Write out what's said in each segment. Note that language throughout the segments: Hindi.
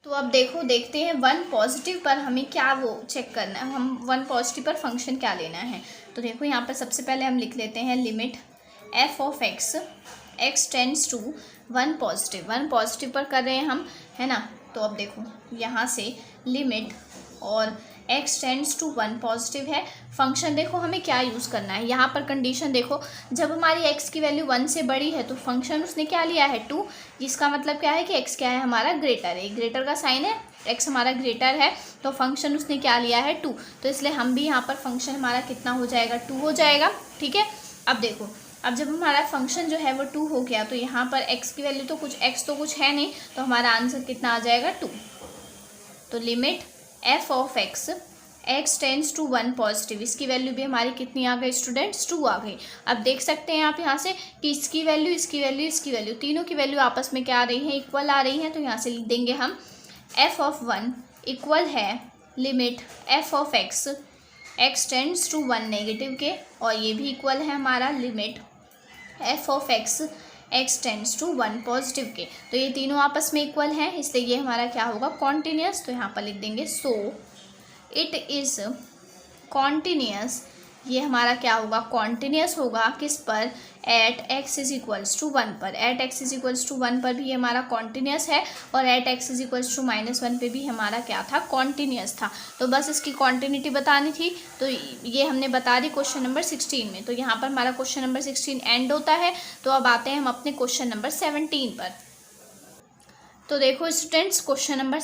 तो अब देखते हैं वन पॉजिटिव पर हमें क्या वो चेक करना है, हम वन पॉजिटिव पर फंक्शन क्या लेना है। तो देखो यहाँ पर सबसे पहले हम लिख लेते हैं limit f of x tends to one positive पर कर रहे हैं हम, है ना। तो अब देखो यहाँ से लिमिट और x tends to one positive है। फंक्शन देखो हमें क्या यूज़ करना है, यहाँ पर कंडीशन देखो, जब हमारी x की वैल्यू 1 से बड़ी है तो फंक्शन उसने क्या लिया है 2, जिसका मतलब क्या है कि x क्या है हमारा ग्रेटर है, ग्रेटर का साइन है, x हमारा ग्रेटर है तो फंक्शन उसने क्या लिया है 2। तो इसलिए हम भी यहाँ पर फंक्शन हमारा कितना हो जाएगा 2 हो जाएगा, ठीक है। अब देखो अब जब हमारा फंक्शन जो है वो 2 हो गया तो यहाँ पर x की वैल्यू तो कुछ है नहीं, तो हमारा आंसर कितना आ जाएगा 2। तो limit f of x tends to one positive, इसकी वैल्यू भी हमारी कितनी आ गई स्टूडेंट्स 2 आ गई। अब देख सकते हैं आप यहाँ से कि इसकी वैल्यू तीनों की वैल्यू आपस में क्या आ रही है, इक्वल आ रही है। तो यहाँ से लिख देंगे हम एफ ऑफ 1 इक्वल है limit f of x tends to one negative के, और ये भी इक्वल है हमारा limit f of x tends to one positive के। तो ये तीनों आपस में इक्वल हैं, इसलिए ये हमारा क्या होगा कॉन्टिन्यूस। तो यहाँ पर लिख देंगे सो इट इज़ कॉन्टिन्यूस, ये हमारा क्या होगा कॉन्टिन्यूस होगा किस पर, at x is equals to 1 पर। At x is equals to 1 पर भी ये हमारा कॉन्टिन्यूस है, और at x is equals to -1 पे भी हमारा क्या था कॉन्टिन्यूस था। तो बस इसकी कॉन्टिन्यूटी बतानी थी, तो ये हमने बता दी क्वेश्चन नंबर 16 में। तो यहाँ पर हमारा क्वेश्चन नंबर 16 एंड होता है। तो अब आते हैं हम अपने क्वेश्चन नंबर 17 पर। तो देखो स्टूडेंट्स क्वेश्चन नंबर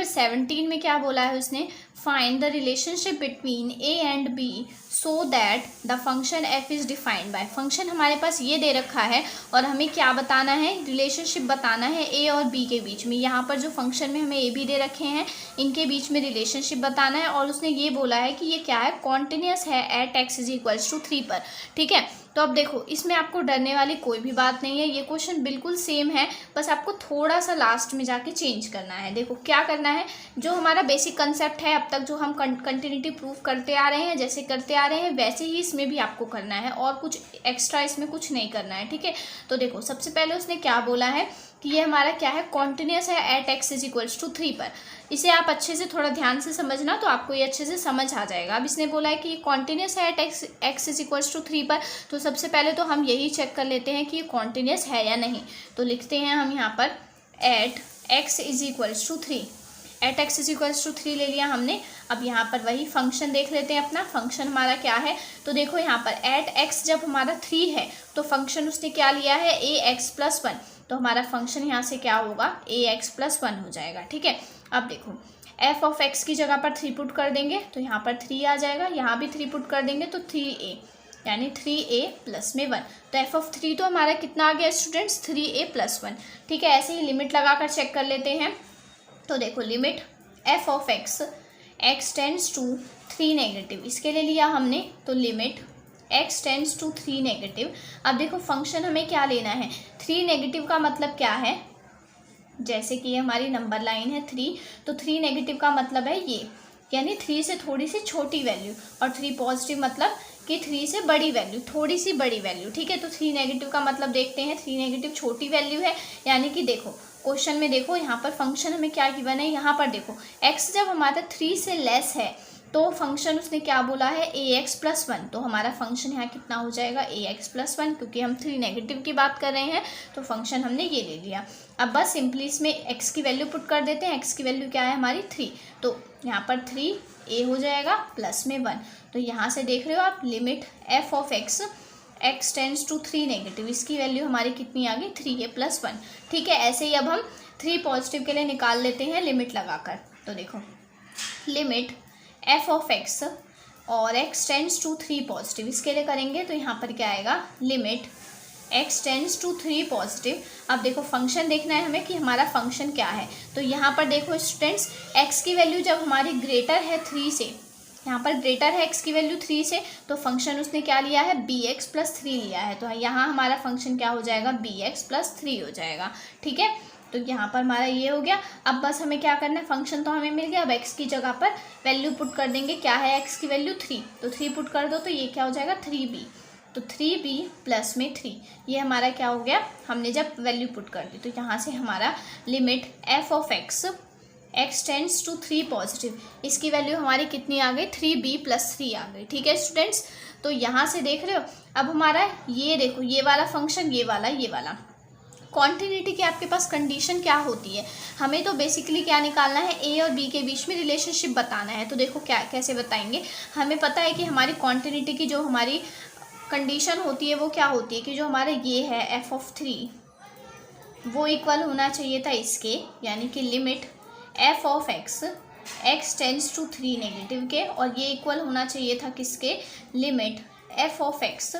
17 में क्या बोला है उसने, find the relationship between a and b so that the function f is defined by. Function हमारे पास ये दे रखा है और हमें क्या बताना है, रिलेशनशिप बताना है ए और बी के बीच में। यहाँ पर जो फंक्शन में हमें ए बी दे रखे हैं इनके बीच में रिलेशनशिप बताना है, और उसने ये बोला है कि ये क्या है कॉन्टिन्यूस है at x is equals to 3 पर, ठीक है। तो अब देखो इसमें आपको डरने वाली कोई भी बात नहीं है, ये क्वेश्चन बिल्कुल सेम है, बस आपको थोड़ा सा लास्ट में जाके चेंज करना है। देखो क्या करना है, जो हमारा बेसिक कंसेप्ट है अब तक जो हम कंटिन्यूटी प्रूव करते आ रहे हैं, जैसे करते आ रहे हैं वैसे ही इसमें भी आपको करना है, और कुछ एक्स्ट्रा इसमें कुछ नहीं करना है, ठीक है। तो देखो सबसे पहले उसने क्या बोला है कि ये हमारा क्या है कॉन्टिन्यूस है at x is equals to 3 पर। इसे आप अच्छे से थोड़ा ध्यान से समझना तो आपको ये अच्छे से समझ आ जाएगा। अब इसने बोला है कि ये कॉन्टिन्यूस है at x is equals to 3 पर, तो सबसे पहले तो हम यही चेक कर लेते हैं कि ये कॉन्टिन्यूस है या नहीं। तो लिखते हैं हम यहाँ पर at x is equals to 3, at x is equals to 3 ले लिया हमने। अब यहाँ पर वही फंक्शन देख लेते हैं, अपना फंक्शन हमारा क्या है। तो देखो यहाँ पर एट एक्स जब हमारा 3 है तो फंक्शन उसने क्या लिया है ए एक्स प्लस 1, तो हमारा फंक्शन यहाँ से क्या होगा ए एक्स प्लस 1 हो जाएगा, ठीक है। अब देखो एफ ऑफ एक्स की जगह पर 3 पुट कर देंगे तो यहाँ पर 3 आ जाएगा, यहाँ भी 3 पुट कर देंगे तो 3a, यानी 3a प्लस में 1। तो एफ ऑफ 3 तो हमारा कितना आ गया स्टूडेंट्स 3a प्लस 1, ठीक है। ऐसे ही लिमिट लगाकर चेक कर लेते हैं। तो देखो limit f of x tends to 3 negative, इसके लिए लिया हमने, तो limit x tends to 3 negative. अब देखो फंक्शन हमें क्या लेना है, 3 नेगेटिव का मतलब क्या है, जैसे कि ये हमारी नंबर लाइन है 3, तो 3 नेगेटिव का मतलब है ये, यानी 3 से थोड़ी सी छोटी वैल्यू, और 3 पॉजिटिव मतलब कि 3 से बड़ी वैल्यू, थोड़ी सी बड़ी वैल्यू, ठीक है। तो 3 नेगेटिव का मतलब देखते हैं, 3 नेगेटिव छोटी वैल्यू है, यानी कि देखो क्वेश्चन में देखो यहाँ पर फंक्शन हमें क्या गिवन है, यहाँ पर देखो x जब हमारा 3 से लेस है तो फंक्शन उसने क्या बोला है ए एक्स प्लस 1, तो हमारा फंक्शन यहाँ कितना हो जाएगा ए एक्स प्लस 1, क्योंकि हम 3 नेगेटिव की बात कर रहे हैं तो फंक्शन हमने ये ले लिया। अब बस सिंपली इसमें x की वैल्यू पुट कर देते हैं, x की वैल्यू क्या है हमारी 3, तो यहाँ पर 3a हो जाएगा प्लस में 1। तो यहाँ से देख रहे हो आप limit f of x tends to 3 negative, इसकी वैल्यू हमारी कितनी आ गई 3a प्लस 1, ठीक है। ऐसे ही अब हम 3 पॉजिटिव के लिए निकाल लेते हैं लिमिट लगाकर। तो देखो लिमिट एफ ऑफ एक्स और एक्स टेंड्स टू 3 पॉजिटिव, इसके लिए करेंगे तो यहाँ पर क्या आएगा limit x tends to 3 positive. अब देखो फंक्शन देखना है हमें कि हमारा फंक्शन क्या है। तो यहाँ पर देखो स्टूडेंट्स एक्स की वैल्यू जब हमारी ग्रेटर है 3 से, यहाँ पर ग्रेटर है एक्स की वैल्यू 3 से, तो फंक्शन उसने क्या लिया है बी एक्स प्लस 3 लिया है, तो यहाँ हमारा फंक्शन क्या हो जाएगा बी एक्स प्लस 3 हो जाएगा, ठीक है। तो यहाँ पर हमारा ये हो गया। अब बस हमें क्या करना है, फंक्शन तो हमें मिल गया, अब एक्स की जगह पर वैल्यू पुट कर देंगे, क्या है एक्स की वैल्यू 3, तो 3 पुट कर दो तो ये क्या हो जाएगा 3b, तो 3b प्लस में 3, ये हमारा क्या हो गया, हमने जब वैल्यू पुट कर दी तो यहाँ से हमारा limit f of x tends to 3 positive, इसकी वैल्यू हमारी कितनी आ गई, 3b प्लस 3 आ गई। ठीक है स्टूडेंट्स, तो यहाँ से देख रहे हो अब हमारा ये देखो ये वाला फंक्शन, ये वाला कॉन्टिन्यूटी की आपके पास कंडीशन क्या होती है, हमें तो बेसिकली क्या निकालना है, ए और बी के बीच में रिलेशनशिप बताना है। तो देखो क्या कैसे बताएंगे, हमें पता है कि हमारी कॉन्टिन्यूटी की जो हमारी कंडीशन होती है वो क्या होती है कि जो हमारा ये है एफ ऑफ 3 वो इक्वल होना चाहिए था इसके, यानी कि limit f of x tends to 3 negative के, और ये इक्वल होना चाहिए था किसके, limit f of x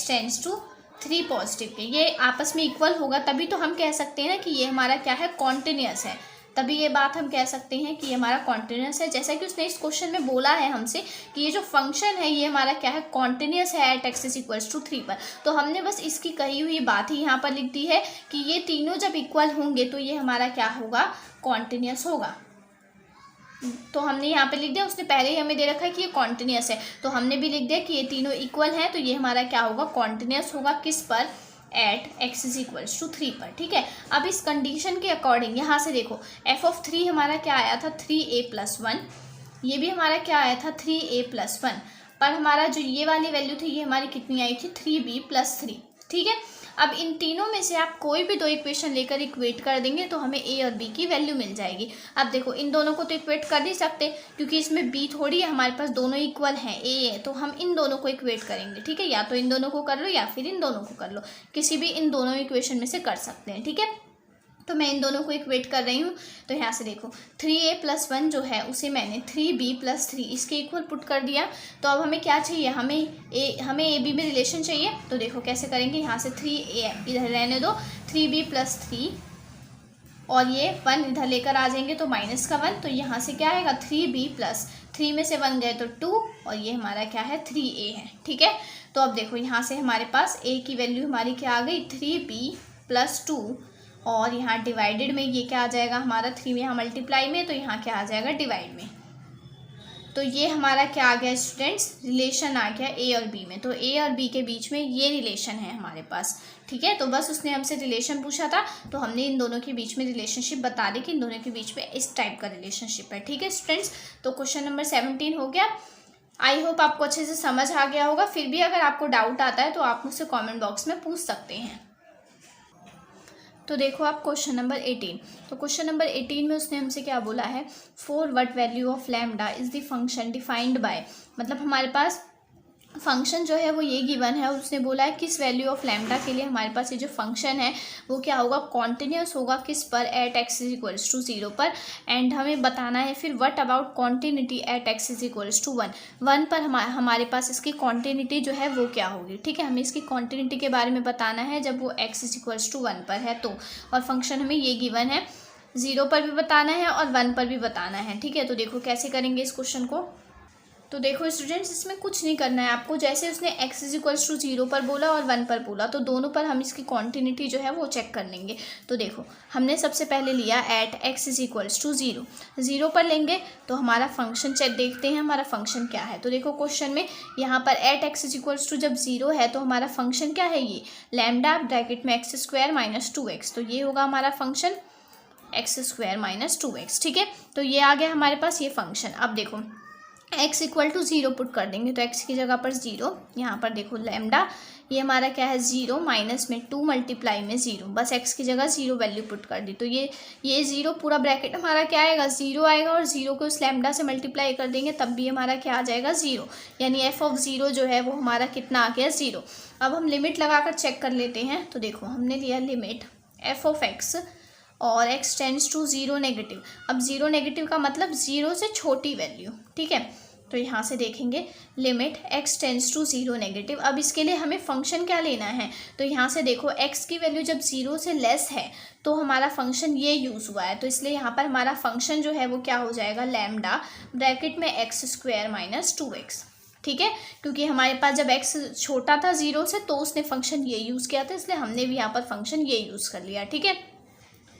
tends to 3 positive के। ये आपस में इक्वल होगा तभी तो हम कह सकते हैं ना कि ये हमारा क्या है, कॉन्टिन्यूअस है, तभी ये बात हम कह सकते हैं कि ये हमारा कॉन्टिन्यूअस है। जैसा कि उसने इस क्वेश्चन में बोला है हमसे कि ये जो फंक्शन है ये हमारा क्या है, कॉन्टिन्यूअस है at x is equals to 3 पर। तो हमने बस इसकी कही हुई बात ही यहाँ पर लिख दी है कि ये तीनों जब इक्वल होंगे तो ये हमारा क्या होगा, कॉन्टिन्यूअस होगा। तो हमने यहाँ पे लिख दिया, उसने पहले ही हमें दे रखा है कि ये कॉन्टिन्यूअस है, तो हमने भी लिख दिया कि ये तीनों इक्वल हैं, तो ये हमारा क्या होगा, कॉन्टिन्यूअस होगा, किस पर, at x is equals to 3 पर। ठीक है, अब इस कंडीशन के अकॉर्डिंग यहाँ से देखो एफ ऑफ 3 हमारा क्या आया था, 3a प्लस 1, ये भी हमारा क्या आया था, 3a प्लस 1, पर हमारा जो ये वाली वैल्यू थी ये हमारी कितनी आई थी, 3b प्लस 3। ठीक है, अब इन तीनों में से आप कोई भी दो इक्वेशन लेकर इक्वेट कर देंगे तो हमें ए और बी की वैल्यू मिल जाएगी। अब देखो इन दोनों को तो इक्वेट कर नहीं सकते क्योंकि इसमें बी थोड़ी है, हमारे पास दोनों इक्वल हैं, ए है, तो हम इन दोनों को इक्वेट करेंगे। ठीक है, या तो इन दोनों को कर लो या फिर इन दोनों को कर लो, किसी भी इन दोनों इक्वेशन में से कर सकते हैं। ठीक है, तो मैं इन दोनों को इक्वेट कर रही हूँ, तो यहाँ से देखो 3a प्लस 1 जो है उसे मैंने 3b प्लस 3 इसके इक्वल पुट कर दिया। तो अब हमें क्या चाहिए, हमें ए बी में रिलेशन चाहिए। तो देखो कैसे करेंगे, यहाँ से 3a इधर रहने दो, 3b प्लस 3 और ये 1 इधर लेकर आ जाएंगे तो माइनस का 1, तो यहाँ से क्या आएगा, 3b प्लस 3 में से 1 गए तो 2 और ये हमारा क्या है, 3a है। ठीक है, तो अब देखो यहाँ से हमारे पास a की वैल्यू हमारी क्या आ गई, 3b प्लस 2, और यहाँ डिवाइडेड में ये क्या आ जाएगा हमारा, 3 में यहाँ मल्टीप्लाई में, तो यहाँ क्या आ जाएगा, डिवाइड में। तो ये हमारा क्या आ गया स्टूडेंट्स, रिलेशन आ गया ए और बी में। तो ए और बी के बीच में ये रिलेशन है हमारे पास। ठीक है, तो बस उसने हमसे रिलेशन पूछा था तो हमने इन दोनों के बीच में रिलेशनशिप बता दी कि इन दोनों के बीच में इस टाइप का रिलेशनशिप है। ठीक है स्टूडेंट्स, तो क्वेश्चन नंबर 17 हो गया। आई होप आपको अच्छे से समझ आ गया होगा। फिर भी अगर आपको डाउट आता है तो आप मुझसे कॉमेंट बॉक्स में पूछ सकते हैं। तो देखो आप क्वेश्चन नंबर 18, तो क्वेश्चन नंबर 18 में उसने हमसे क्या बोला है, for what value of lambda is the function defined bye, मतलब हमारे पास फंक्शन जो है वो ये गिवन है और उसने बोला है किस वैल्यू ऑफ लैम्डा के लिए हमारे पास ये जो फंक्शन है वो क्या होगा, कॉन्टिन्यूस होगा, किस पर, at x is equals to 0 पर। एंड हमें बताना है फिर what about continuity at x is equals to 1 पर हमारे पास इसकी कॉन्टिन्यूटी जो है वो क्या होगी। ठीक है, हमें इसकी कॉन्टिन्यूटी के बारे में बताना है जब वो एक्स इज इक्वल्स टू 1 पर है तो, और फंक्शन हमें ये गिवन है, 0 पर भी बताना है और 1 पर भी बताना है। ठीक है, तो देखो कैसे करेंगे इस क्वेश्चन को। तो देखो स्टूडेंट्स इसमें कुछ नहीं करना है आपको, जैसे उसने x इज इक्वल्स टू 0 पर बोला और 1 पर बोला तो दोनों पर हम इसकी कॉन्टिन्यूटी जो है वो चेक कर लेंगे। तो देखो हमने सबसे पहले लिया at x is equals to 0 पर लेंगे तो हमारा फंक्शन चेक देखते हैं हमारा फंक्शन क्या है। तो देखो क्वेश्चन में यहाँ पर at x is equals to जब 0 है तो हमारा फंक्शन क्या है, ये लैम्डा ब्रैकेट में x स्क्वायर माइनस 2x, तो ये होगा हमारा function x square minus 2x। ठीक है, तो ये आ गया हमारे पास ये फंक्शन। अब देखो x इक्वल टू 0 पुट कर देंगे तो x की जगह पर 0, यहाँ पर देखो लैम्डा ये हमारा क्या है 0 माइनस में 2 मल्टीप्लाई में 0, बस x की जगह 0 वैल्यू पुट कर दी। तो ये 0 पूरा ब्रैकेट हमारा क्या आएगा, 0 आएगा और 0 को उस लैम्डा से मल्टीप्लाई कर देंगे तब भी हमारा क्या आ जाएगा 0, यानी f ऑफ 0 जो है वो हमारा कितना आ गया 0। अब हम लिमिट लगाकर चेक कर लेते हैं। तो देखो हमने लिया लिमिट f ऑफ x और x टेंड्स टू 0 नेगेटिव। अब 0 नेगेटिव का मतलब 0 से छोटी वैल्यू। ठीक है, तो यहाँ से देखेंगे limit x tends to 0 negative. अब इसके लिए हमें फंक्शन क्या लेना है, तो यहाँ से देखो x की वैल्यू जब 0 से लेस है तो हमारा फंक्शन ये यूज़ हुआ है, तो इसलिए यहाँ पर हमारा फंक्शन जो है वो क्या हो जाएगा, लैम्डा ब्रैकेट में x स्क्वायर माइनस 2x। ठीक है, क्योंकि हमारे पास जब x छोटा था 0 से तो उसने फंक्शन ये यूज़ किया था, इसलिए हमने भी यहाँ पर फंक्शन ये यूज़ कर लिया। ठीक है,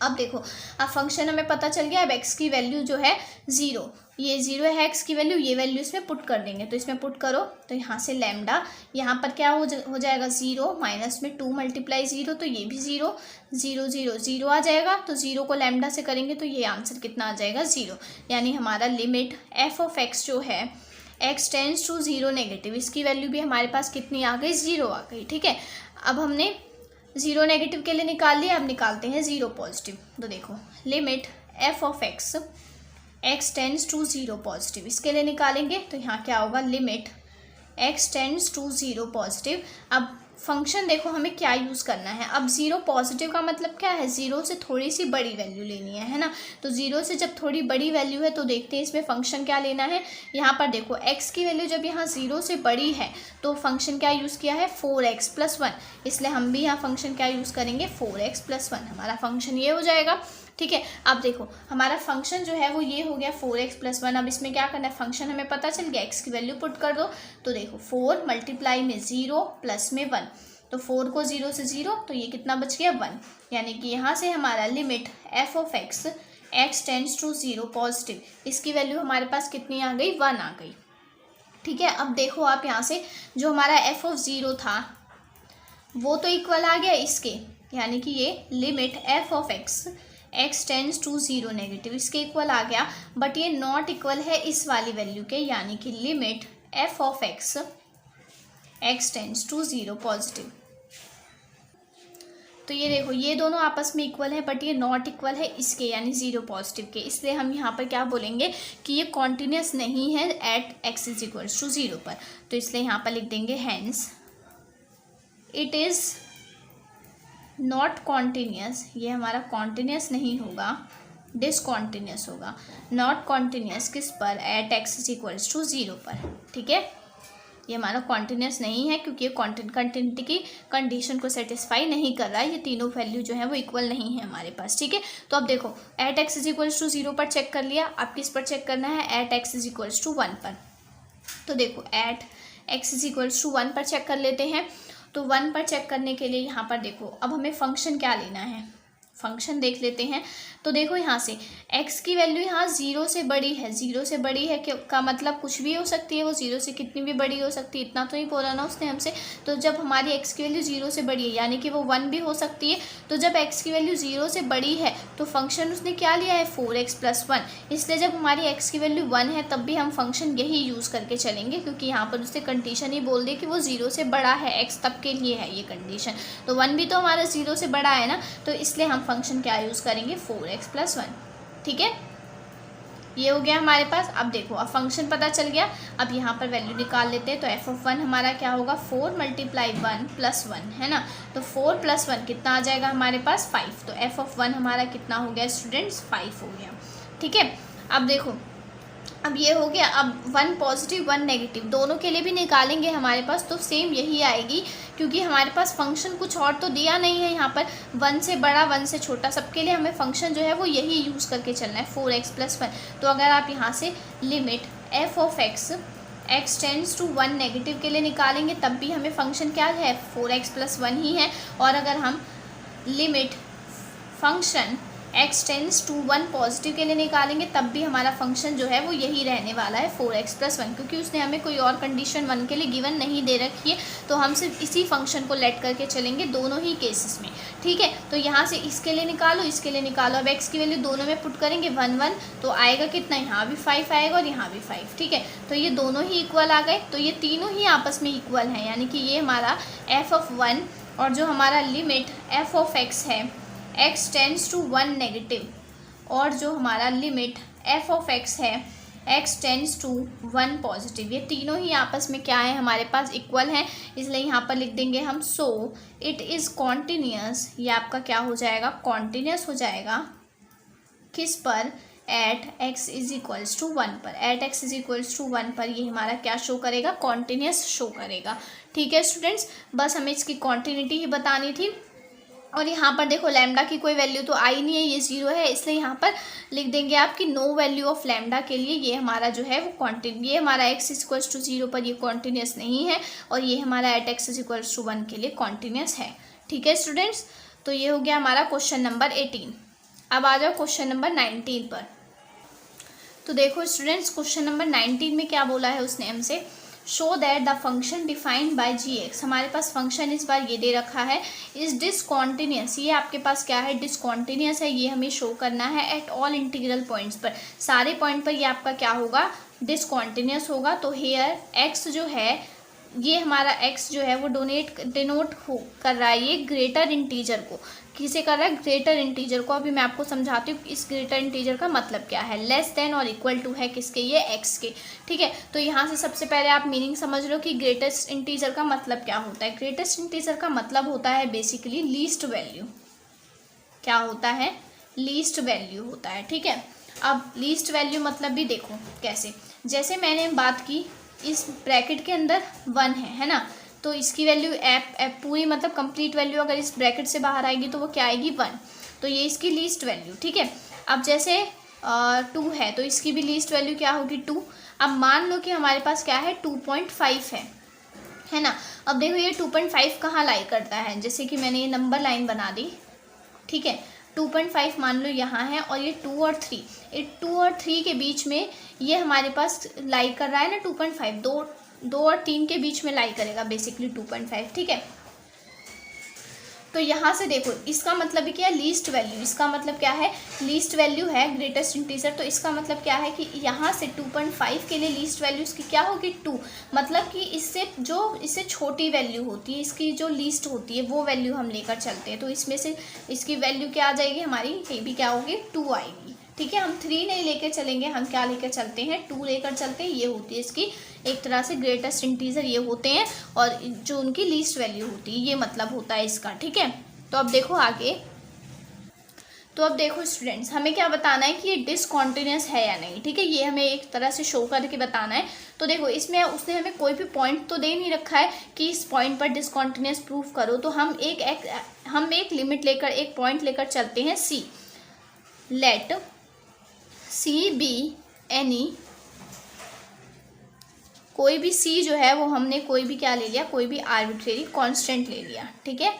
अब देखो, अब फंक्शन हमें पता चल गया। अब एक्स की वैल्यू जो है 0, ये 0 है एक्स की वैल्यू, ये वैल्यू इसमें पुट कर देंगे। तो इसमें पुट करो तो यहाँ से लैम्डा, यहाँ पर क्या हो जाएगा 0, माइनस में 2 मल्टीप्लाई 0, तो ये भी 0, 0 0 0 आ जाएगा। तो 0 को लैम्डा से करेंगे तो ये आंसर कितना आ जाएगा 0। यानी हमारा लिमिट एफ ऑफ एक्स जो है एक्स टेंस टू 0 नेगेटिव, इसकी वैल्यू भी हमारे पास कितनी आ गई 0 आ गई। ठीक है, अब हमने 0 नेगेटिव के लिए निकाल लिया, अब निकालते हैं 0 पॉजिटिव। तो देखो limit f of x x tends to 0 positive, इसके लिए निकालेंगे तो यहाँ क्या होगा limit x tends to 0 positive. अब फंक्शन देखो हमें क्या यूज़ करना है। अब 0 पॉजिटिव का मतलब क्या है, 0 से थोड़ी सी बड़ी वैल्यू लेनी है ना। तो 0 से जब थोड़ी बड़ी वैल्यू है तो देखते हैं इसमें फंक्शन क्या लेना है। यहाँ पर देखो x की वैल्यू जब यहाँ 0 से बड़ी है तो फंक्शन क्या यूज़ किया है 4x + 1, इसलिए हम भी यहाँ फंक्शन क्या यूज़ करेंगे 4x + 1, हमारा फंक्शन ये हो जाएगा। ठीक है, अब देखो हमारा फंक्शन जो है वो ये हो गया 4x + 1। अब इसमें क्या करना है, फंक्शन हमें पता चल गया, x की वैल्यू पुट कर दो। तो देखो 4 मल्टीप्लाई में 0 प्लस में 1, तो 4 को 0 से 0, तो ये कितना बच गया 1। यानी कि यहाँ से हमारा limit f of x x tends to 0 positive, इसकी वैल्यू हमारे पास कितनी आ गई 1 आ गई। ठीक है, अब देखो आप यहाँ से जो हमारा एफ ऑफ 0 था वो तो इक्वल आ गया इसके, यानी कि ये limit f of x x tends to 0 negative इसके इक्वल आ गया, बट ये नॉट इक्वल है इस वाली वैल्यू के, यानी कि limit f of x x tends to 0 positive. तो ये देखो ये दोनों आपस में इक्वल है, बट ये नॉट इक्वल है इसके यानी 0 पॉजिटिव के, इसलिए हम यहाँ पर क्या बोलेंगे कि ये कॉन्टिन्यूस नहीं है at x is equals to 0 पर। तो इसलिए यहाँ पर लिख देंगे hence it is not continuous, ये हमारा कॉन्टिन्यूस नहीं होगा, डिसकॉन्टिन्यूस होगा। नॉट कॉन्टिन्यूस किस पर, at x is equals to 0 पर। ठीक है, ये हमारा कॉन्टिन्यूस नहीं है क्योंकि ये कंटिन्यूटी की कंडीशन को सेटिस्फाई नहीं कर रहा है, ये तीनों वैल्यू जो है वो इक्वल नहीं है हमारे पास। ठीक है, तो अब देखो at x is equals to 0 पर चेक कर लिया, अब किस पर चेक करना है, at x is equals to 1 पर। तो देखो at x is equals to 1 पर चेक कर लेते हैं। तो 1 पर चेक करने के लिए यहाँ पर देखो अब हमें फंक्शन क्या लेना है, फंक्शन देख लेते हैं। तो देखो यहाँ से x की वैल्यू यहाँ 0 से बड़ी है, 0 से बड़ी है का मतलब कुछ भी हो सकती है, वो 0 से कितनी भी बड़ी हो सकती है, इतना तो नहीं बोला ना उसने हमसे। तो जब हमारी x की वैल्यू 0 से बड़ी है यानी कि वो 1 भी हो सकती है। तो जब x की वैल्यू 0 से बड़ी है तो फंक्शन उसने क्या लिया है 4x + 1, इसलिए जब हमारी x की वैल्यू 1 है तब भी हम फंक्शन यही यूज़ करके चलेंगे, क्योंकि यहाँ पर उसने कंडीशन ही बोल दी कि वो 0 से बड़ा है x, तब के लिए है ये कंडीशन। तो 1 भी तो हमारा 0 से बड़ा है ना, तो इसलिए हम फंक्शन क्या यूज़ करेंगे 4x + 1। ठीक है, ये हो गया हमारे पास। अब देखो अब फंक्शन पता चल गया, अब यहाँ पर वैल्यू निकाल लेते हैं। तो एफ ऑफ 1 हमारा क्या होगा 4 मल्टीप्लाई 1 + 1 है ना। तो 4 + 1 कितना आ जाएगा हमारे पास 5। तो एफ ऑफ 1 हमारा कितना हो गया स्टूडेंट्स 5 हो गया। ठीक है, अब देखो अब ये हो गया। अब 1 पॉजिटिव 1 नेगेटिव दोनों के लिए भी निकालेंगे हमारे पास, तो सेम यही आएगी, क्योंकि हमारे पास फंक्शन कुछ और तो दिया नहीं है यहाँ पर। 1 से बड़ा 1 से छोटा सबके लिए हमें फंक्शन जो है वो यही यूज़ करके चलना है 4x + 1। तो अगर आप यहाँ से limit f of x x tends to 1 negative के लिए निकालेंगे तब भी हमें फंक्शन क्या है 4x + 1 ही है। और अगर हम limit function x tends to 1 positive के लिए निकालेंगे तब भी हमारा फंक्शन जो है वो यही रहने वाला है 4x + 1, क्योंकि उसने हमें कोई और कंडीशन 1 के लिए गिवन नहीं दे रखी है। तो हम सिर्फ इसी फंक्शन को लेट करके चलेंगे दोनों ही केसेस में। ठीक है, तो यहाँ से इसके लिए निकालो, इसके लिए निकालो। अब x की वैल्यू दोनों में पुट करेंगे 1 1, तो आएगा कितना, यहाँ भी 5 आएगा और यहाँ भी 5। ठीक है, तो ये दोनों ही इक्वल आ गए, तो ये तीनों ही आपस में इक्वल हैं, यानी कि ये हमारा एफ ऑफ 1 और जो हमारा लिमिट एफ ऑफ एक्स है x टेंस टू 1 नेगेटिव और जो हमारा लिमिट f ऑफ x है x टेंस टू 1 पॉजिटिव, ये तीनों ही आपस में क्या है हमारे पास इक्वल हैं। इसलिए यहाँ पर लिख देंगे हम सो इट इज़ कॉन्टिन्यूस, ये आपका क्या हो जाएगा कॉन्टिन्यूस हो जाएगा किस पर at x is equals to 1 पर। At x is equals to 1 पर ये हमारा क्या शो करेगा कॉन्टिन्यूस शो करेगा। ठीक है स्टूडेंट्स, बस हमें इसकी कॉन्टिन्यूटी ही बतानी थी। और यहाँ पर देखो लैम्डा की कोई वैल्यू तो आई नहीं है, ये 0 है, इसलिए यहाँ पर लिख देंगे आपकी नो वैल्यू ऑफ लैम्डा के लिए ये हमारा जो है वो ये हमारा x इज इक्वल्स टू 0 पर ये कॉन्टिन्यूस नहीं है, और ये हमारा at x is equals to 1 के लिए कॉन्टिन्यूस है। ठीक है स्टूडेंट्स, तो ये हो गया हमारा क्वेश्चन नंबर 18। अब आ जाओ क्वेश्चन नंबर 19 पर। तो देखो स्टूडेंट्स, क्वेश्चन नंबर 19 में क्या बोला है उसने हमसे, show that the function defined by g x. हमारे पास फंक्शन इस बार ये दे रखा है, इज डिसकॉन्टिन्यूस। ये आपके पास क्या है, डिसकॉन्टिन्यूस है, ये हमें शो करना है एट ऑल इंटीग्रल पॉइंट्स पर। सारे पॉइंट पर ये आपका क्या होगा, डिसकॉन्टिन्यूस होगा। तो हेयर एक्स जो है, ये हमारा एक्स जो है वो डिनोट कर रहा है ये ग्रेटर इंटीजर को। किसे कर रहा है, ग्रेटर इंटीजर को। अभी मैं आपको समझाती हूँ इस ग्रेटर इंटीजर का मतलब क्या है। लेस देन और इक्वल टू है किसके, ये एक्स के। ठीक है, तो यहाँ से सबसे पहले आप मीनिंग समझ लो कि ग्रेटेस्ट इंटीजर का मतलब क्या होता है। ग्रेटेस्ट इंटीजर का मतलब होता है बेसिकली लीस्ट वैल्यू। क्या होता है, लीस्ट वैल्यू होता है। ठीक है, अब लीस्ट वैल्यू मतलब भी देखो कैसे, जैसे मैंने बात की इस ब्रैकेट के अंदर 1 है ना, तो इसकी वैल्यू एप पूरी मतलब कंप्लीट वैल्यू अगर इस ब्रैकेट से बाहर आएगी तो वो क्या आएगी, 1। तो ये इसकी लीस्ट वैल्यू। ठीक है, अब जैसे 2 है तो इसकी भी लीस्ट वैल्यू क्या होगी, 2। अब मान लो कि हमारे पास क्या है, 2.5 है ना। अब देखो ये 2.5 कहाँ लाई करता है, जैसे कि मैंने ये नंबर लाइन बना दी। ठीक है, 2.5 मान लो यहाँ है और ये 2 और 3, ये 2 और 3 के बीच में ये हमारे पास लाई कर रहा है ना 2.5, 2 और 3 के बीच में लाई करेगा बेसिकली 2.5। ठीक है, तो यहाँ से देखो इसका मतलब क्या है, लीस्ट वैल्यू। इसका मतलब क्या है, लीस्ट वैल्यू है ग्रेटेस्ट इंटीजर। तो इसका मतलब क्या है कि यहाँ से 2.5 के लिए लीस्ट वैल्यू इसकी क्या होगी, 2। मतलब कि इससे छोटी वैल्यू होती है, इसकी जो लीस्ट होती है वो वैल्यू हम लेकर चलते हैं। तो इसमें से इसकी वैल्यू क्या आ जाएगी हमारी, ये भी क्या होगी, 2 आएगी। ठीक है, हम 3 नहीं लेके चलेंगे, हम क्या लेकर चलते हैं, 2 लेकर चलते हैं। ये होती है इसकी एक तरह से ग्रेटेस्ट इंटीजर ये होते हैं, और जो उनकी लीस्ट वैल्यू होती है, ये मतलब होता है इसका। ठीक है, तो अब देखो आगे। तो अब देखो स्टूडेंट्स, हमें क्या बताना है कि ये डिसकॉन्टिन्यूस है या नहीं। ठीक है, ये हमें एक तरह से शो करके बताना है। तो देखो इसमें उसने हमें कोई भी पॉइंट तो दे नहीं रखा है कि इस पॉइंट पर डिसकॉन्टिन्यूस प्रूफ करो। तो हम एक लिमिट लेकर, एक पॉइंट लेकर चलते हैं सी। लेट सी बी एनी, कोई भी सी जो है वो हमने कोई भी क्या ले लिया, कोई भी आर्बिट्रेरी कांस्टेंट ले लिया। ठीक है,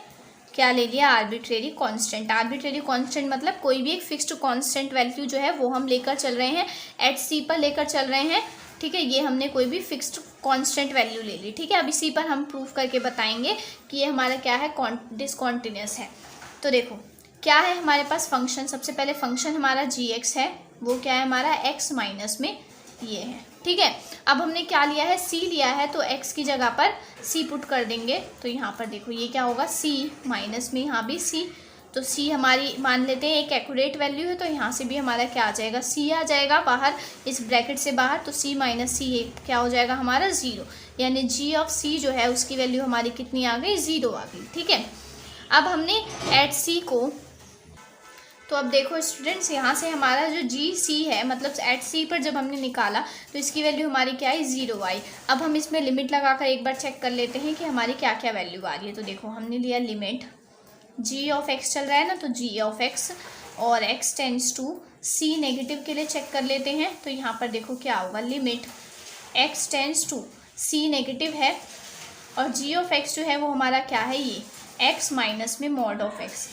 क्या ले लिया, आर्बिट्रेरी कांस्टेंट। आर्बिट्रेरी कांस्टेंट मतलब कोई भी एक फिक्स्ड कांस्टेंट वैल्यू जो है वो हम लेकर चल रहे हैं, एट सी पर लेकर चल रहे हैं। ठीक है, ये हमने कोई भी फिक्स्ड कांस्टेंट वैल्यू ले ली। ठीक है, अब इसी पर हम प्रूफ करके बताएंगे कि ये हमारा क्या है, डिसकॉन्टिन्यूस है। तो देखो क्या है हमारे पास फंक्शन, सबसे पहले फंक्शन हमारा जी एक्स है, वो क्या है हमारा एक्स माइनस में ये है। ठीक है, अब हमने क्या लिया है, सी लिया है, तो x की जगह पर c पुट कर देंगे। तो यहाँ पर देखो ये क्या होगा, c माइनस में यहाँ भी c। तो c हमारी मान लेते हैं एक एक्यूरेट वैल्यू है, तो यहाँ से भी हमारा क्या आ जाएगा, c आ जाएगा बाहर इस ब्रैकेट से बाहर। तो c माइनस सी क्या हो जाएगा हमारा 0, यानी g ऑफ c जो है उसकी वैल्यू हमारी कितनी आ गई, 0 आ गई। ठीक है, अब हमने एट c को, तो अब देखो स्टूडेंट्स यहाँ से हमारा जो जी सी है, मतलब एट सी पर जब हमने निकाला तो इसकी वैल्यू हमारी क्या आई, 0 आई। अब हम इसमें लिमिट लगाकर एक बार चेक कर लेते हैं कि हमारी क्या क्या वैल्यू आ रही है। तो देखो हमने लिया लिमिट जी ऑफ एक्स चल रहा है ना, तो जी ऑफ एक्स और x tends to c negative के लिए चेक कर लेते हैं। तो यहाँ पर देखो क्या होगा, limit x tends to c negative है और जी ऑफ एक्स जो है वो हमारा क्या है, ये एक्स माइनस में मॉड ऑफ एक्स।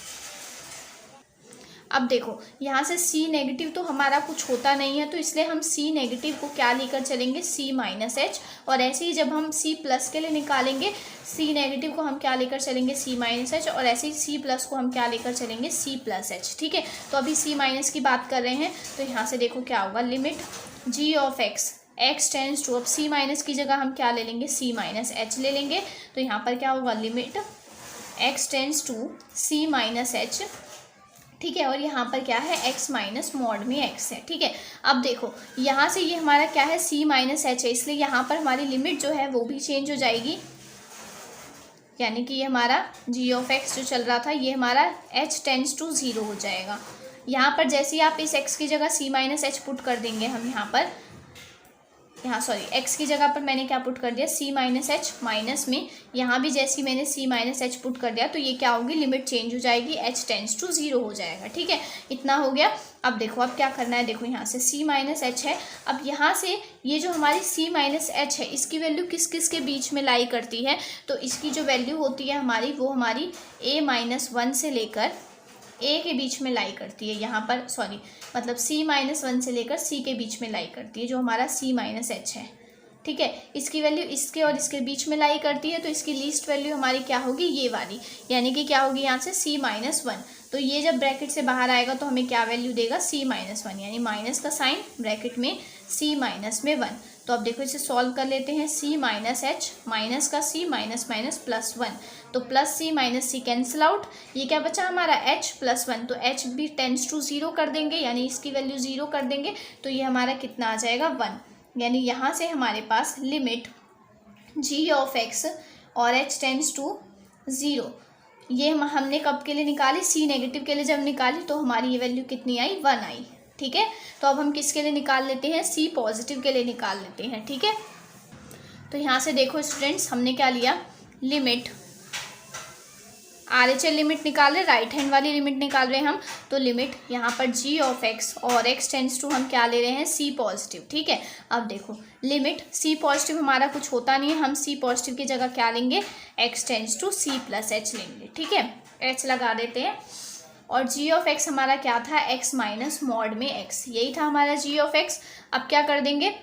अब देखो यहाँ से c नेगेटिव तो हमारा कुछ होता नहीं है, तो इसलिए हम c नेगेटिव को क्या लेकर चलेंगे, c माइनस एच। और ऐसे ही जब हम c प्लस के लिए निकालेंगे, c नेगेटिव को हम क्या लेकर चलेंगे, c माइनस एच। और ऐसे ही c प्लस को हम क्या लेकर चलेंगे, c प्लस एच। ठीक है, तो अभी c माइनस की बात कर रहे हैं, तो यहाँ से देखो क्या होगा, limit g of x x tends to, अब c माइनस की जगह हम क्या ले लेंगे, c माइनस एच ले लेंगे। तो यहाँ पर क्या होगा, limit x tends to c minus h. ठीक है, और यहाँ पर क्या है, x माइनस मॉड में x है। ठीक है, अब देखो यहाँ से ये हमारा क्या है, c माइनस एच है, इसलिए यहाँ पर हमारी लिमिट जो है वो भी चेंज हो जाएगी, यानी कि ये हमारा g ऑफ x जो चल रहा था ये हमारा h टेंड्स टू 0 हो जाएगा। यहाँ पर जैसे ही आप इस x की जगह c माइनस एच पुट कर देंगे, हम यहाँ सॉरी x की जगह पर मैंने क्या पुट कर दिया, c माइनस एच माइनस में, यहाँ भी जैसे मैंने c माइनस एच पुट कर दिया, तो ये क्या होगी, लिमिट चेंज हो जाएगी, h टेंड्स टू 0 हो जाएगा। ठीक है, इतना हो गया। अब देखो अब क्या करना है, देखो यहाँ से c माइनस एच है, अब यहाँ से ये जो हमारी c माइनस एच है इसकी वैल्यू किस किस के बीच में लाई करती है, तो इसकी जो वैल्यू होती है हमारी, वो हमारी a माइनस 1 से लेकर ए के बीच में लाई करती है यहाँ पर, सॉरी मतलब c-1 से लेकर c के बीच में लाई करती है, जो हमारा c-h है, ठीक है। इसकी वैल्यू इसके और इसके बीच में लाई करती है, तो इसकी लीस्ट वैल्यू हमारी क्या होगी, ये वाली, यानी कि क्या होगी यहाँ से c-1। तो ये जब ब्रैकेट से बाहर आएगा तो हमें क्या वैल्यू देगा, c-1, यानी माइनस का साइन, ब्रैकेट में c-1। तो अब देखो इसे सॉल्व कर लेते हैं, c-h माइनस का c माइनस +1, तो plus c minus c cancel out, ये क्या बचा हमारा h +1, तो h भी टेंड्स टू 0 कर देंगे, यानी इसकी वैल्यू 0 कर देंगे, तो ये हमारा कितना आ जाएगा 1, यानी यहाँ से हमारे पास लिमिट g ऑफ x और h टेंड्स टू 0, ये हमने कब के लिए निकाली, c नेगेटिव के लिए जब निकाली तो हमारी ये वैल्यू कितनी आई, 1 आई, ठीक है। तो अब हम किसके लिए निकाल लेते हैं, c पॉजिटिव के लिए निकाल लेते हैं, ठीक है। तो यहाँ से देखो स्टूडेंट्स, हमने क्या लिया, लिमिट RHL लिमिट निकाल रहे, राइट हैंड वाली लिमिट निकाल रहे हैं हम, तो लिमिट यहाँ पर g ऑफ x और x टेंड्स टू हम क्या ले रहे हैं, c पॉजिटिव, ठीक है। अब देखो लिमिट c पॉजिटिव हमारा कुछ होता नहीं है, हम c पॉजिटिव की जगह क्या लेंगे, x tends to c + h लेंगे, ठीक है, h लगा देते हैं। और g ऑफ x हमारा क्या था, x माइनस मॉड में x, यही था हमारा g ऑफ x। अब क्या कर देंगे,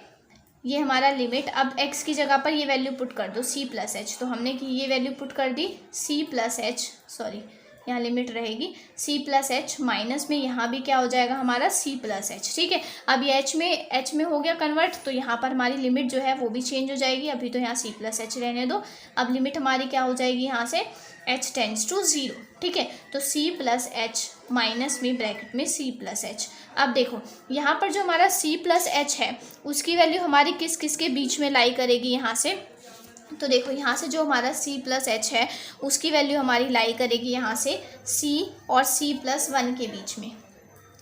ये हमारा लिमिट, अब x की जगह पर ये वैल्यू पुट कर दो c + h, तो हमने कि ये वैल्यू पुट कर दी c + h, सॉरी यहाँ लिमिट रहेगी c + h, माइनस में यहाँ भी क्या हो जाएगा हमारा c + h, ठीक है। अब ये h में हो गया कन्वर्ट, तो यहाँ पर हमारी लिमिट जो है वो भी चेंज हो जाएगी, अभी तो यहाँ c + h रहने दो। अब लिमिट हमारी क्या हो जाएगी यहाँ से, h टेंड्स टू 0, ठीक है, तो c + h माइनस में ब्रैकेट में c + h। अब देखो यहाँ पर जो हमारा c + h है उसकी वैल्यू हमारी किस किस के बीच में लाई करेगी यहाँ से, तो देखो यहाँ से जो हमारा c + h है उसकी वैल्यू हमारी लाई करेगी यहाँ से c और c + 1 के बीच में,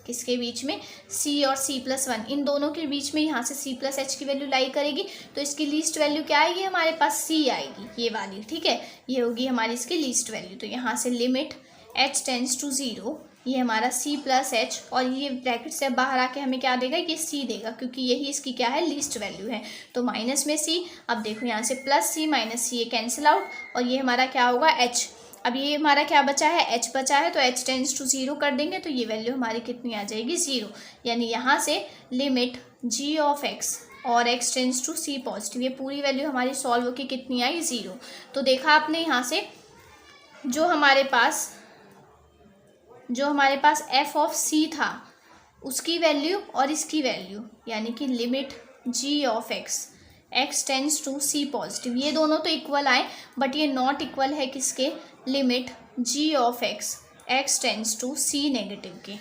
किसके बीच में, c और c + 1, इन दोनों के बीच में यहाँ से c + h की वैल्यू लाई करेगी, तो इसकी लीस्ट वैल्यू क्या आएगी हमारे पास, c आएगी, ये वाली, ठीक है, ये होगी हमारी इसकी लीस्ट वैल्यू। तो यहाँ से लिमिट h टेंड्स टू 0, ये हमारा c + h, और ये ब्रैकेट से बाहर आके हमें क्या देगा, ये c देगा, क्योंकि यही इसकी क्या है, लीस्ट वैल्यू है, तो माइनस में c। अब देखो यहाँ से प्लस c माइनस c ये कैंसिल आउट, और ये हमारा क्या होगा h, अब ये हमारा क्या बचा है, h बचा है, तो h टेंड्स टू 0 कर देंगे, तो ये वैल्यू हमारी कितनी आ जाएगी, 0, यानी यहाँ से लिमिट g ऑफ x और x tends to c positive, ये पूरी वैल्यू हमारी सॉल्व होकर कितनी आई, 0। तो देखा आपने यहाँ से जो हमारे पास f ऑफ c था उसकी वैल्यू और इसकी वैल्यू, यानी कि limit g of x tends to c positive, ये दोनों तो इक्वल आए, बट ये नॉट इक्वल है किसके, limit g of x tends to c negative के,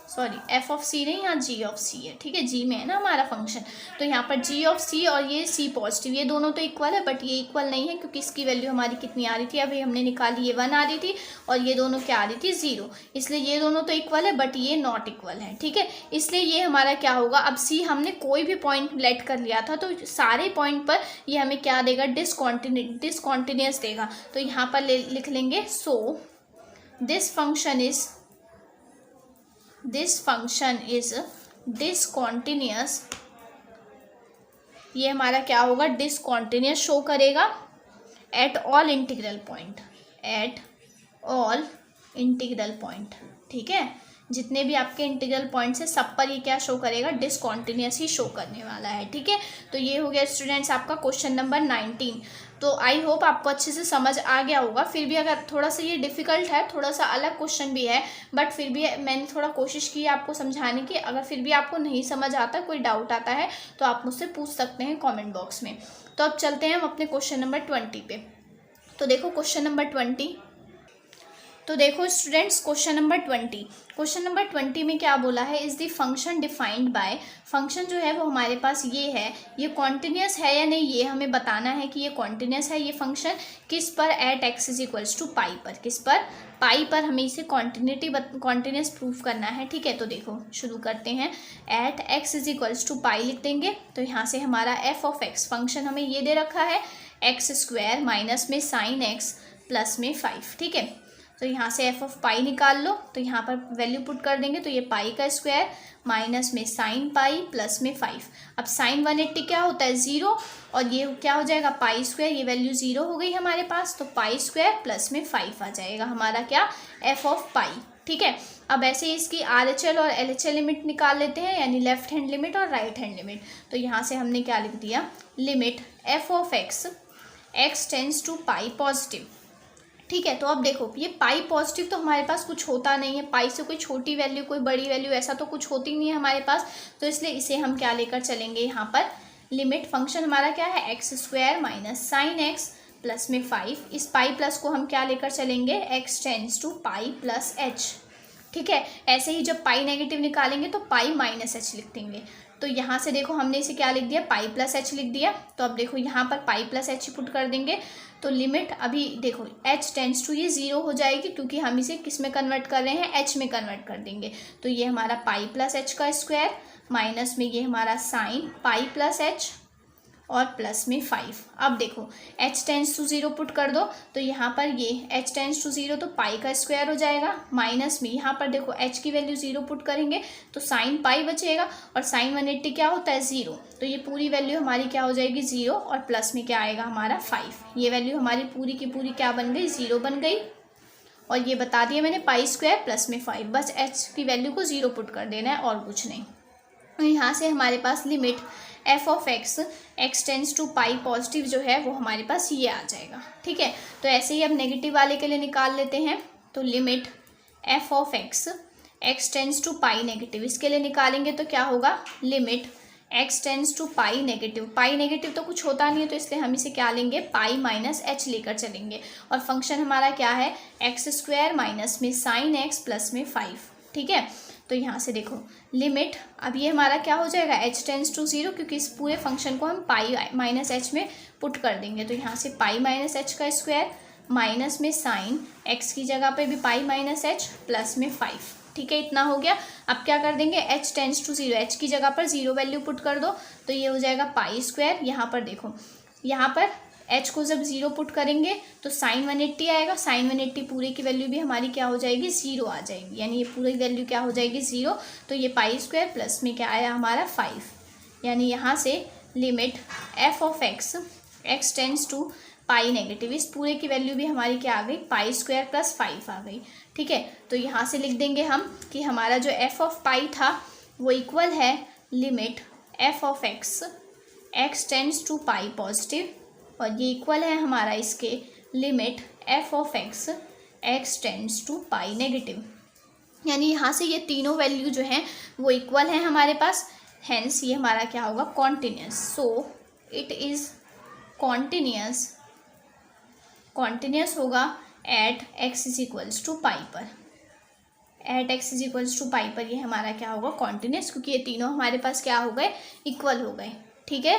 सॉरी f ऑफ c नहीं, यहाँ g ऑफ c है, ठीक है, g में है ना हमारा फंक्शन, तो यहाँ पर g ऑफ c और ये c पॉजिटिव, ये दोनों तो इक्वल है, बट ये इक्वल नहीं है क्योंकि इसकी वैल्यू हमारी कितनी आ रही थी, अभी हमने निकाली, ये 1 आ रही थी, और ये दोनों क्या आ रही थी, 0, इसलिए ये दोनों तो इक्वल है बट ये नॉट इक्वल है, ठीक है, इसलिए ये हमारा क्या होगा, अब c हमने कोई भी पॉइंट लेट कर लिया था, तो सारे पॉइंट पर ये हमें क्या देगा, डिसकॉन्टिन्यूअस देगा, तो यहाँ पर लिख लेंगे, so this function is discontinuous, ये हमारा क्या होगा, डिसकॉन्टिन्यूअस शो करेगा एट ऑल इंटीग्रल पॉइंट, ठीक है, जितने भी आपके इंटीग्रल पॉइंट्स है सब पर ये क्या शो करेगा, डिसकॉन्टिन्यूअस ही शो करने वाला है, ठीक है। तो ये हो गया स्टूडेंट्स आपका क्वेश्चन नंबर 19। तो आई होप आपको अच्छे से समझ आ गया होगा, फिर भी अगर थोड़ा सा ये डिफ़िकल्ट है, थोड़ा सा अलग क्वेश्चन भी है, बट फिर भी मैंने थोड़ा कोशिश की है आपको समझाने की, अगर फिर भी आपको नहीं समझ आता, कोई डाउट आता है तो आप मुझसे पूछ सकते हैं कमेंट बॉक्स में। तो अब चलते हैं हम अपने क्वेश्चन नंबर 20 पे। तो देखो क्वेश्चन नंबर 20, तो देखो स्टूडेंट्स क्वेश्चन नंबर 20 में क्या बोला है, is the function defined by, function जो है वो हमारे पास ये है, ये कॉन्टिन्यूस है या नहीं ये हमें बताना है कि ये कॉन्टिन्यूस है ये फंक्शन, किस पर, at x equals to pi पर, किस पर, पाई पर हमें इसे कॉन्टिन्यूस प्रूफ करना है, ठीक है। तो देखो शुरू करते हैं, एट x इक्वल्स टू पाई लिख देंगे, तो यहाँ से हमारा f ऑफ x फंक्शन हमें ये दे रखा है, x² माइनस में साइन x प्लस में 5, ठीक है। तो यहाँ से एफ ऑफ पाई निकाल लो, तो यहाँ पर वैल्यू पुट कर देंगे तो ये पाई का स्क्वायर माइनस में साइन पाई प्लस में 5। अब साइन 180 क्या होता है 0, और ये क्या हो जाएगा पाई स्क्वायर, ये वैल्यू 0 हो गई हमारे पास, तो पाई स्क्वायर प्लस में 5 आ जाएगा हमारा क्या एफ ऑफ पाई। ठीक है, अब ऐसे ही इसकी RHL और LHL लिमिट निकाल लेते हैं, यानी लेफ्ट हैंड लिमिट और राइट हैंड लिमिट। तो यहाँ से हमने क्या लिख दिया, limit f of x tends to pi positive. ठीक है, तो अब देखो ये पाई पॉजिटिव तो हमारे पास कुछ होता नहीं है, पाई से कोई छोटी वैल्यू कोई बड़ी वैल्यू ऐसा तो कुछ होती नहीं है हमारे पास, तो इसलिए इसे हम क्या लेकर चलेंगे यहाँ पर, लिमिट फंक्शन हमारा क्या है x square minus sine x plus में 5। इस पाई प्लस को हम क्या लेकर चलेंगे, x tends to pi plus h. ठीक है, ऐसे ही जब पाई नेगेटिव निकालेंगे तो पाई माइनस एच लिख देंगे। तो यहाँ से देखो हमने इसे क्या लिख दिया, पाई प्लस एच लिख दिया। तो अब देखो यहाँ पर पाई प्लस एच पुट कर देंगे, तो लिमिट अभी देखो एच टेंड्स टू ये 0 हो जाएगी, क्योंकि हम इसे किस में कन्वर्ट कर रहे हैं, एच में कन्वर्ट कर देंगे। तो ये हमारा पाई प्लस एच का स्क्वायर माइनस में ये हमारा साइन पाई प्लस एच और प्लस में 5। अब देखो h टेंस टू 0 पुट कर दो, तो यहाँ पर ये h टेंस टू 0 तो पाई का स्क्वायर हो जाएगा, माइनस में यहाँ पर देखो h की वैल्यू 0 पुट करेंगे तो साइन पाई बचेगा, और साइन 180 क्या होता है 0, तो ये पूरी वैल्यू हमारी क्या हो जाएगी 0, और प्लस में क्या आएगा हमारा 5। ये वैल्यू हमारी पूरी की पूरी क्या बन गई, 0 बन गई। और ये बता दिया मैंने पाई स्क्वायर प्लस में 5, बस h की वैल्यू को 0 पुट कर देना है और कुछ नहीं। तो यहाँ से हमारे पास limit f of x tends to pi positive जो है वो हमारे पास ये आ जाएगा। ठीक है, तो ऐसे ही अब नेगेटिव वाले के लिए निकाल लेते हैं। तो limit f of x tends to pi negative, इसके लिए निकालेंगे तो क्या होगा, limit x tends to pi negative तो कुछ होता नहीं है, तो इसलिए हम इसे क्या लेंगे, पाई माइनस एच लेकर चलेंगे। और फंक्शन हमारा क्या है, एक्स स्क्वायर माइनस में साइन एक्स प्लस में 5। ठीक है, तो यहाँ से देखो लिमिट अब ये हमारा क्या हो जाएगा, h टेंड्स टू 0, क्योंकि इस पूरे फंक्शन को हम पाई माइनस एच में पुट कर देंगे। तो यहाँ से पाई माइनस एच का स्क्वायर माइनस में साइन x की जगह पे भी पाई माइनस एच प्लस में 5। ठीक है, इतना हो गया। अब क्या कर देंगे, h टेंड्स टू 0, h की जगह पर 0 वैल्यू पुट कर दो, तो ये हो जाएगा पाई स्क्वायर। यहाँ पर देखो, यहाँ पर h को जब 0 पुट करेंगे तो साइन 180 आएगा, साइन 180 पूरे की वैल्यू भी हमारी क्या हो जाएगी, 0 आ जाएगी, यानी ये पूरी वैल्यू क्या हो जाएगी 0। तो ये पाई स्क्वायर प्लस में क्या आया हमारा 5, यानी यहाँ से limit f of x tends to pi negative, इस पूरे की वैल्यू भी हमारी क्या आ गई, पाई स्क्वायर प्लस 5 आ गई। ठीक है, तो यहाँ से लिख देंगे हम कि हमारा जो एफ ऑफ पाई था वो इक्वल है limit f of x tends to pi positive, और ये इक्वल है हमारा इसके limit f of x tends to pi negative. यानी यहाँ से ये तीनों वैल्यू जो हैं वो इक्वल हैं हमारे पास, हेंस ये हमारा क्या होगा, continuous. So it is continuous होगा at x is equals to pi पर, at x is equals to pi पर ये हमारा क्या होगा, कॉन्टिन्यूस, क्योंकि ये तीनों हमारे पास क्या हो गए, इक्वल हो गए। ठीक है।